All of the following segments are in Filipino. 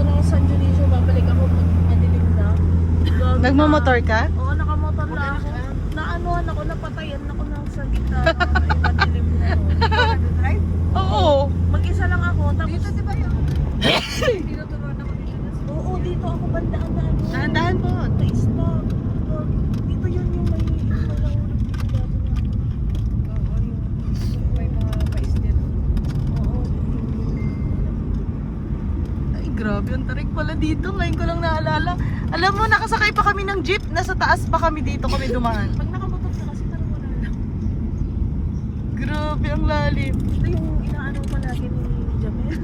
doon ako sa San Dionisio, babalik ako madilim na. Nagmamotor ka? Oo, nakamotor lang ako. Naanuhan ako, napatayan ako ng sa gitna. Ay, madilim na. Drive? Oo. Mag-isa lang ako, tapos... Dito di ba yun? Tinuturuan ako dito na sa... Oo, dito ako bandaan na ano. Dahan-dahan po. Na-stop. Dito yun yung may nahulog dito dati na. Oo, yung may mga mais din. Oo. Ay, grabe. Ang tarik pala dito. Ngayon ko lang naalala. Alam mo, nakasakay pa kami ng jeep. Nasa taas pa kami dito kami dumaan. Pag nakamotor ka kasi parang wala lang. Grabe, ang lalim. Ito yung inaano palagi ni Jamel.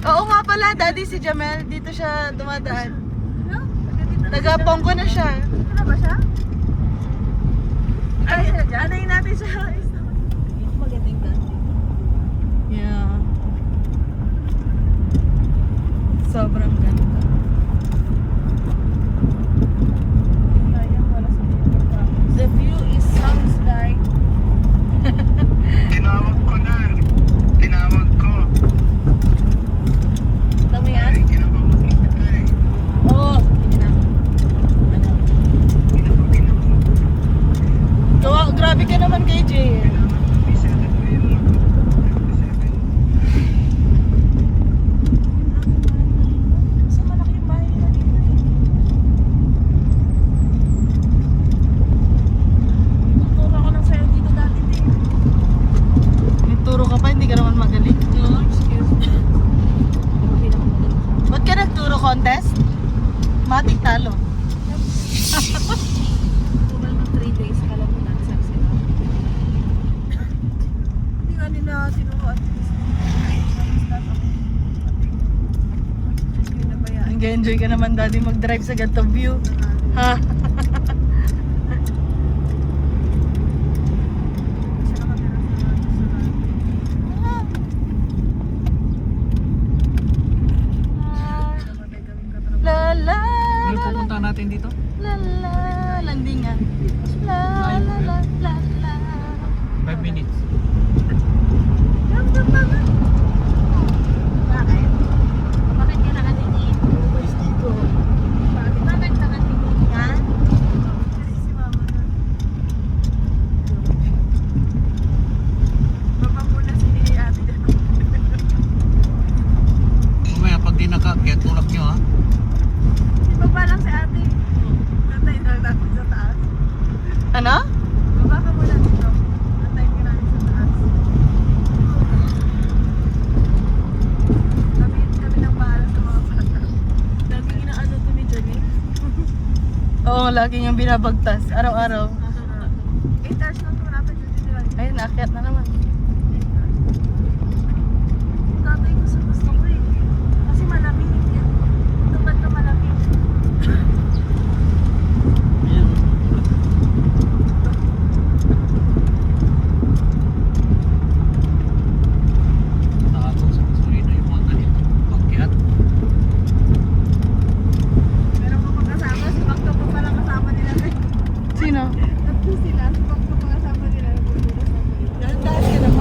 Oo nga pala, daddy si Jamel. Dito siya dumadaan. Ano? Dito na Tagapong ko na siya. Dito na ba siya? Ay, anayin natin siya. Magandang dati. Yeah. Sobrang ganda. Sayang, wala sa dito. The view is sounds like... Tinawag ko na. Tinawag ko. Tama yan? Ay, kinapawag kita eh. Oo. Sige na. Ano? So, grabe ka naman kay Jay. Sa malaki yung bahay nila dito eh. Tuturo ako ng sayo dito dati din. Nagturo ka pa, hindi ka naman magaling. No, excuse me. Hindi na ako magaling. Ba't ka nagturo contest? Matik talo. Tumal ng 3 days ka lang muna sa sila. Hindi nga nila sinuho at least. Nag-enjoy ka naman daddy mag-drive sa ganitong view. Ha? La la Ano la pupunta natin dito? la la landingan. La la la la la. 5 minutes. Bakit? Bakit ka nakatingin? Bakit nakatingin ka? Kasi si mama na. Baba muna si ate dyan. Mamaya pag di nakakit, tulak nyo ha. Baba lang si ate. Natay na lang natin sa taas. Ano? Baba ka muna dito. Natay ka natin sa taas. Kami nang bahala sa mga bata. Lagi inaano to ni Janine. Oo, lagi niyang binabagtas. Araw-araw. 8 hours lang ito natin dito nila. Ay, naakyat na naman. Tatay ko sa gusto ko eh. Kasi malamig. Tupad na malamig. Nakatong sa gasolina yung mga ganito. Pagkiat. Pero kung magkasama, si Magto pa palang kasama nila. Sino? Tatlo sila, si Magto pa kasama nila. Dahan-dahan ka naman.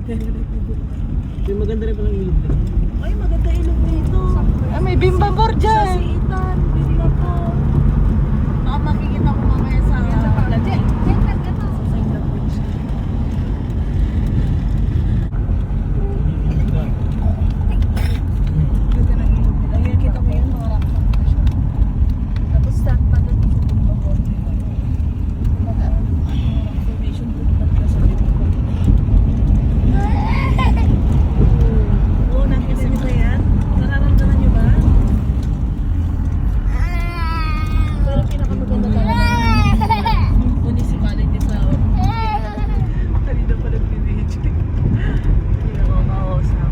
Yung maganda rin palang ilog dito. Ay, maganda ilog dito. Ah, may bimbabor Sa dyan. Siitan, Bimba po. Baka makikita ko mamaya sa Lati. Sa Saint Bridge. Ganda ng ilog nila. Ayun, kita mo yun, mga rock formation. Tapos sa banda dito, Bimba po. Rock formation, punta ka sa Bimba po. Oo, nakita niyo ba yan? Nararamdaman niyo ba? Pero pinakamaganda talaga municipality sa kanina pa nag-video. Hindi na ako makausap.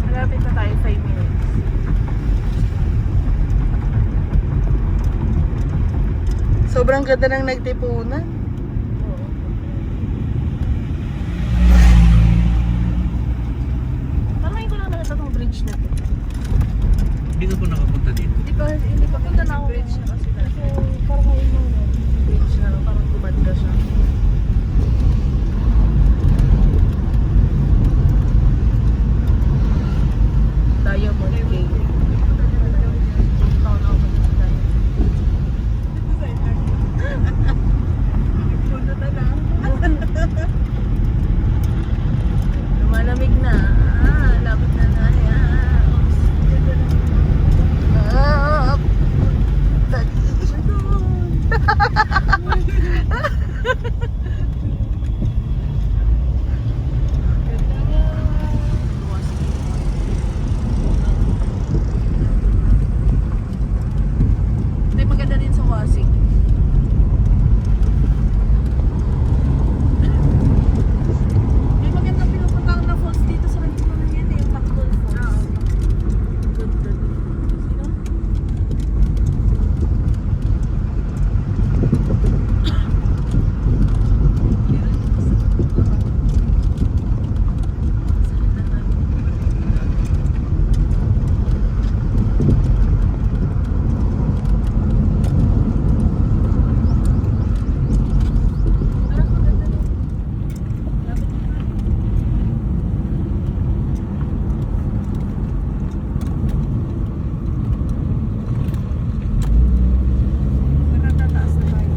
Malapit na tayo, 5 minutes. Sobrang ganda ng nagtipunan. Oo. Parang ngayon ko lang nakita tong bridge na to. Hindi ka pa nakapunta dito. Hindi pa punta na ako. Bridge na kasi dati. Parang ngayon mo no. Bridge na parang gumanda siya. Diamond Gate. Punta na lang. Lumalamig na. Lapit na na. Ah, Hindi, maganda din sa Wasig. May maganda pinupuntahan na falls dito sa Laguna yan eh, yung Tactol Falls. Ganda din. Sino? Parang maganda din. Lapit na tayo. Nakatataas na tayo.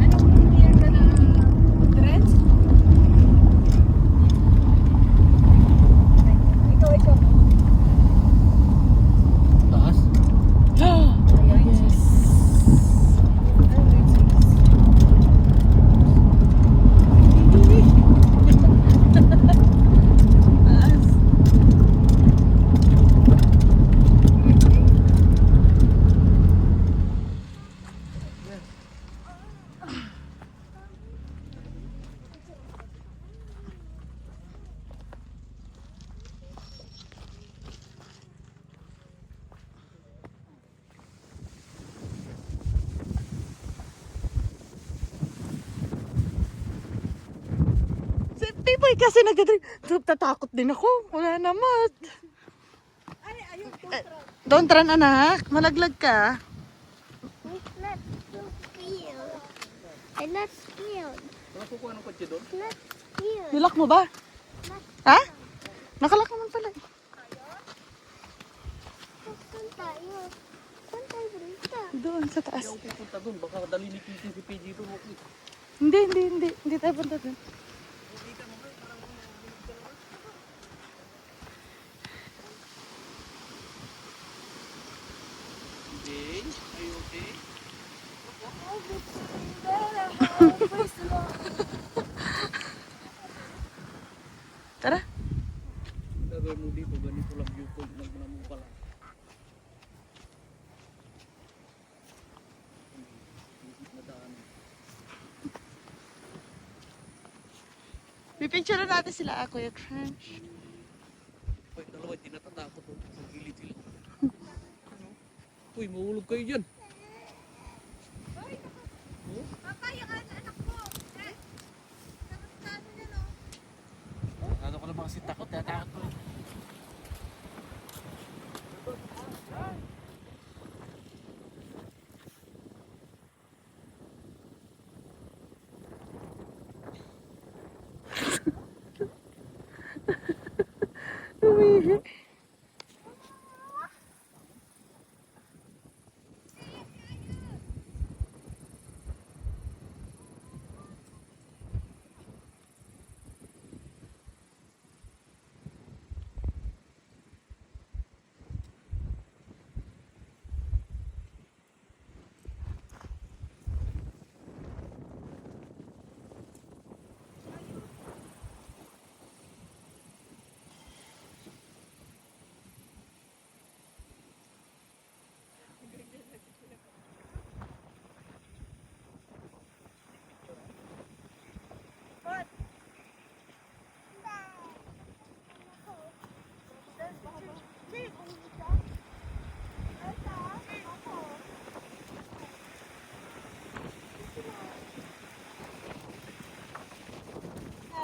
Anong year ka na mag-dress? Ikaw. Taas? Yes. Taas. si Pipoy kasi nagdadrive. Tatakot din ako. Wala naman. Don't run, anak. Malaglag ka. I'm not scared. Nakakukuha ng kotse doon? Not scared. Nilak mo ba? Ha? Nakalak naman pala. Saan tayo? Saan tayo basta? Doon sa taas. Ayaw pupunta doon. Baka dali ni Kitty si PG doon. Hindi. Hindi tayo punta doon. Okay. Are you okay? Tara. Gagawin mo dito. Ganito lang viewpoint. Nagmula mo pala. Pipicture natin sila, Kuya Crunch. Uy, dalawa. Hindi natatakot. Sa gilid sila. Uy, mahulog kayo dyan. Papa, yung anak ko. Eh, umihi.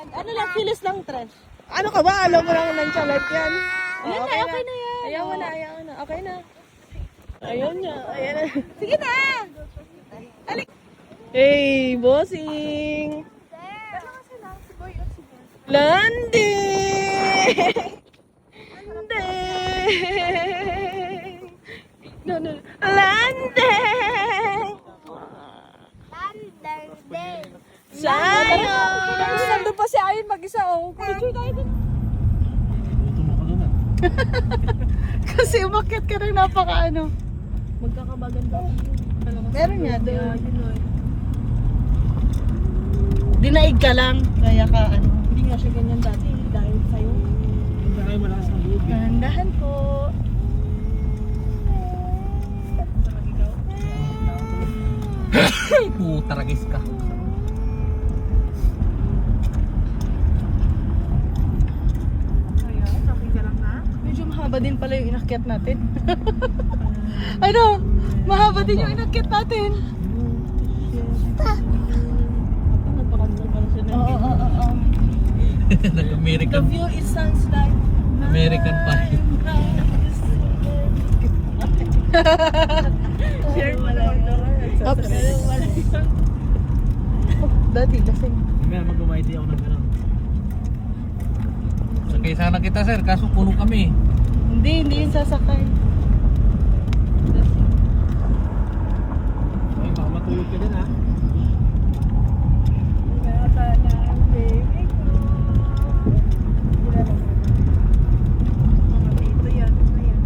Ano lang, kilis lang, Tresh. Ano ka ba? Alam mo lang nonchalant yan. Ayan na, okay na yan. Ayaw mo na, ayaw na. Okay na. Ayaw niya, ayan na. Sige na! Alik! Hey, bossing! Landing! Landing! Landing! Sayang! Nandun pa si Ayon mag-isa, oh. Picture tayo din. Kasi umakyat ka rin napaka-ano. Magkakabaganda. Meron nga doon. Dinaig ka lang, kaya ka ano. Hindi nga siya ganyan dati dahil sa'yo. Punta kayo malakas ng loob. Dahan po. Taragis ka. Medyo mahaba din pala yung inakyat natin. Ano? Mahaba din yung inakyat natin. Nagpakanta pala siya ng Oo. The Nag-American view is sounds like American Pie. share mo lang. Oops. Dati, lasing. May mag-umayti ako ng gano'n. Sakay sana kita sir, kaso puno kami. Hindi yung sasakay. Ay, baka matulog ka din ha. Nata na ang baby ko. Mga dito yan. Ayan.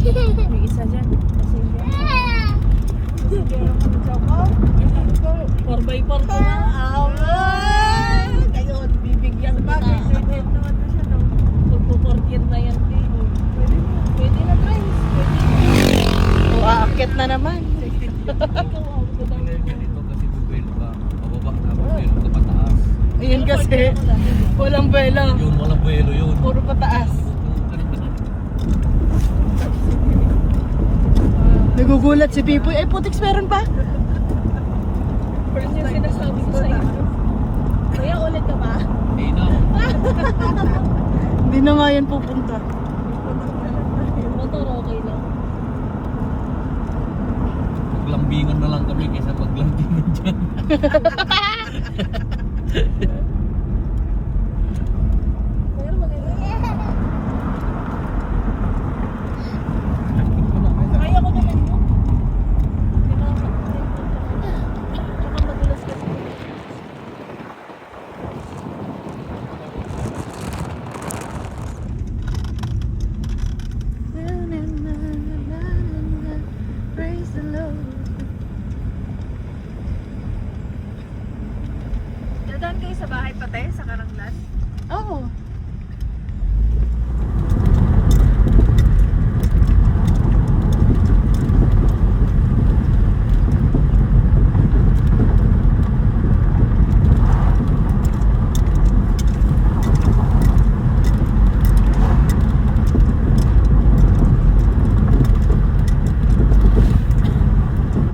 Dito yan. May isa dyan. Kasi yan. Kasi yan ang ko. 4x4 ko na. Ngayon, bibigyan pa. Pwede naman na siya. Pagpo-portier na yan. Pwede na try. O, aakyat na naman. Ngayon ganito kasi bubuelo ka. Pababa ka, bubuelo ka pataas. Ayun kasi, walang bela. Yun, walang buelo yun. Puro pataas. Nagugulat si Pipoy. Ay, putix meron pa? First yung sinasabi ko sa'yo. Kaya ulit ka ba? Hey na. Hindi na nga yan pupunta. Motor okay lang. Maglambingan na lang kami kaysa maglambingan dyan. Pero maganda. Kaya ko naman yun. Hindi na ako. Tsaka madulas kasi. Praise the Lord. Dadaan kayo sa bahay pati, sa Karanglan? Oo.